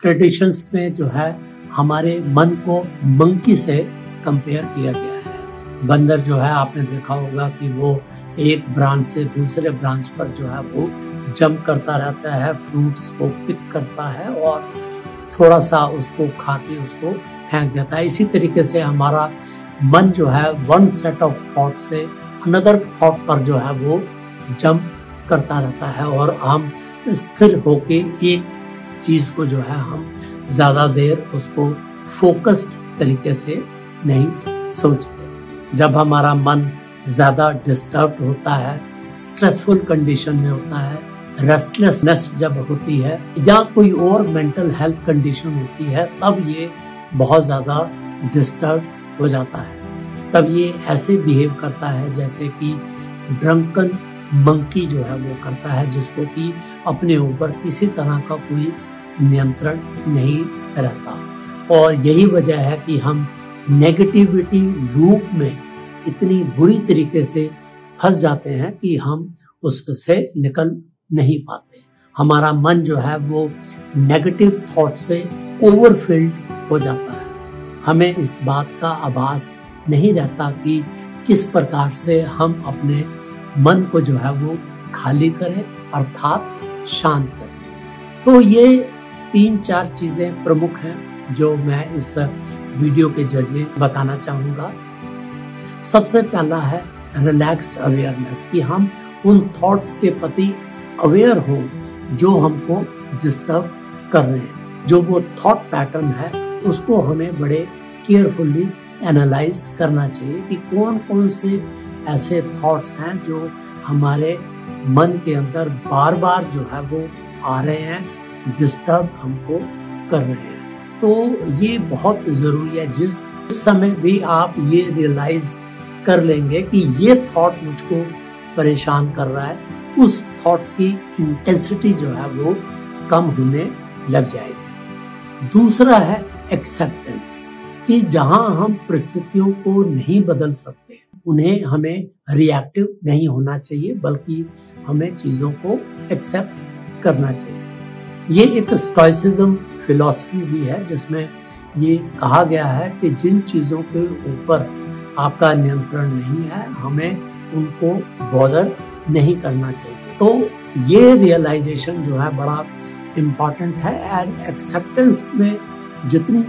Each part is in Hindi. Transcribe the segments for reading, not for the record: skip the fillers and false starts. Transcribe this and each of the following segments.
ट्रेडिशंस में जो है हमारे मन को मंकी से कंपेयर किया गया है। बंदर जो है आपने देखा होगा कि वो एक ब्रांच से दूसरे ब्रांच पर जो है वो जंप करता रहता है, फ्रूट्स को पिक करता है और थोड़ा सा उसको खा के उसको फेंक देता है। इसी तरीके से हमारा मन जो है वन सेट ऑफ थॉट से अनदर थॉट पर जो है वो जंप करता रहता है और हम स्थिर होके एक चीज को जो है हम ज्यादा देर उसको फोकस्ड तरीके से नहीं सोचते। जब हमारा मन ज्यादा डिस्टर्ब होता है, स्ट्रेसफुल कंडीशन में होता है, रेस्टलेसनेस जब होती है या कोई और मेंटल हेल्थ कंडीशन होती है, तब ये बहुत ज्यादा डिस्टर्ब हो जाता है। तब ये ऐसे बिहेव करता है जैसे कि ड्रंकन मंकी जो है वो करता है, जिसको कि अपने ऊपर किसी तरह का कोई नियंत्रण नहीं रहता। और यही वजह है कि हम नेगेटिविटी लूप में इतनी बुरी तरीके से फंस जाते हैं कि हम उससे निकल नहीं पाते। हमारा मन जो है वो नेगेटिव थॉट से ओवरफिल्ड हो जाता है। हमें इस बात का आभास नहीं रहता कि किस प्रकार से हम अपने मन को जो है वो खाली करें, अर्थात शांत करें। तो ये 3-4 चीजें प्रमुख हैं जो मैं इस वीडियो के जरिए बताना चाहूंगा। सबसे पहला है रिलैक्स्ड अवेयरनेस, कि हम उन थॉट्स के प्रति अवेयर हों जो हमको डिस्टर्ब कर रहे हैं। जो वो थॉट पैटर्न है उसको हमें बड़े केयरफुली एनालाइज करना चाहिए कि कौन कौन से ऐसे थॉट्स हैं जो हमारे मन के अंदर बार बार जो है वो आ रहे हैं, डिस्टर्ब हमको कर रहे हैं। तो ये बहुत जरूरी है। जिस समय भी आप ये रियलाइज कर लेंगे कि ये थॉट मुझको परेशान कर रहा है, उस थॉट की इंटेंसिटी जो है वो कम होने लग जाएगी। दूसरा है एक्सेप्टेंस, कि जहां हम परिस्थितियों को नहीं बदल सकते, उन्हें हमें रिएक्टिव नहीं होना चाहिए, बल्कि हमें चीजों को एक्सेप्ट करना चाहिए। ये एक स्टोइसिज्म फिलॉसफी भी है जिसमें ये कहा गया है कि जिन चीजों के ऊपर आपका नियंत्रण नहीं है, हमें उनको बॉदर नहीं करना चाहिए। तो ये रियलाइजेशन जो है बड़ा इम्पोर्टेंट है। एंड एक्सेप्टेंस में जितनी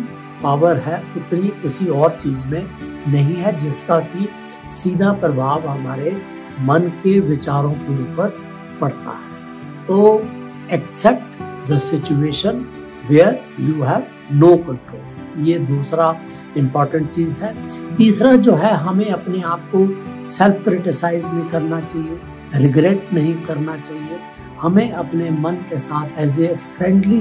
पावर है उतनी किसी और चीज में नहीं है, जिसका कि सीधा प्रभाव हमारे मन के विचारों के ऊपर पड़ता है। तो except the situation where you have no control, ये दूसरा इम्पोर्टेंट चीज है। तीसरा जो है, हमें अपने आप को सेल्फ क्रिटिसाइज नहीं करना चाहिए, रिग्रेट नहीं करना चाहिए। हमें अपने मन के साथ एज ए फ्रेंडली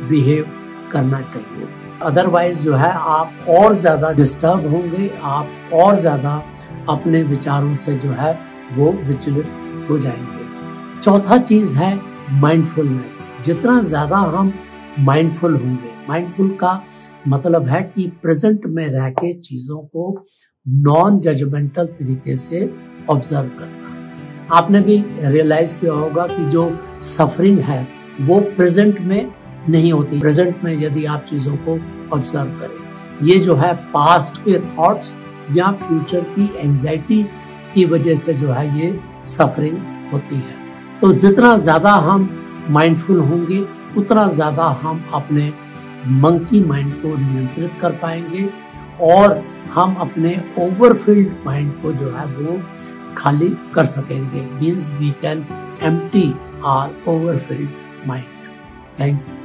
बिहेव करना चाहिए। अदरवाइज जो है आप और ज्यादा डिस्टर्ब होंगे, आप और ज्यादा अपने विचारों से जो है वो विचलित हो जाएंगे। चौथा चीज है माइंडफुलनेस। जितना ज्यादा हम माइंडफुल होंगे, माइंडफुल का मतलब है कि प्रेजेंट में रह के चीजों को नॉन जजमेंटल तरीके से ऑब्जर्व करना। आपने भी रियलाइज किया होगा कि जो सफरिंग है वो प्रेजेंट में नहीं होती। प्रेजेंट में यदि आप चीजों को ऑब्जर्व करें, ये जो है पास्ट के थॉट्स या फ्यूचर की एंजाइटी की वजह से जो है ये सफरिंग होती है। तो जितना ज्यादा हम माइंडफुल होंगे, उतना ज्यादा हम अपने मंकी माइंड को नियंत्रित कर पाएंगे और हम अपने ओवरफिल्ड माइंड को जो है वो खाली कर सकेंगे। Means we can empty our overfilled mind. Thank you.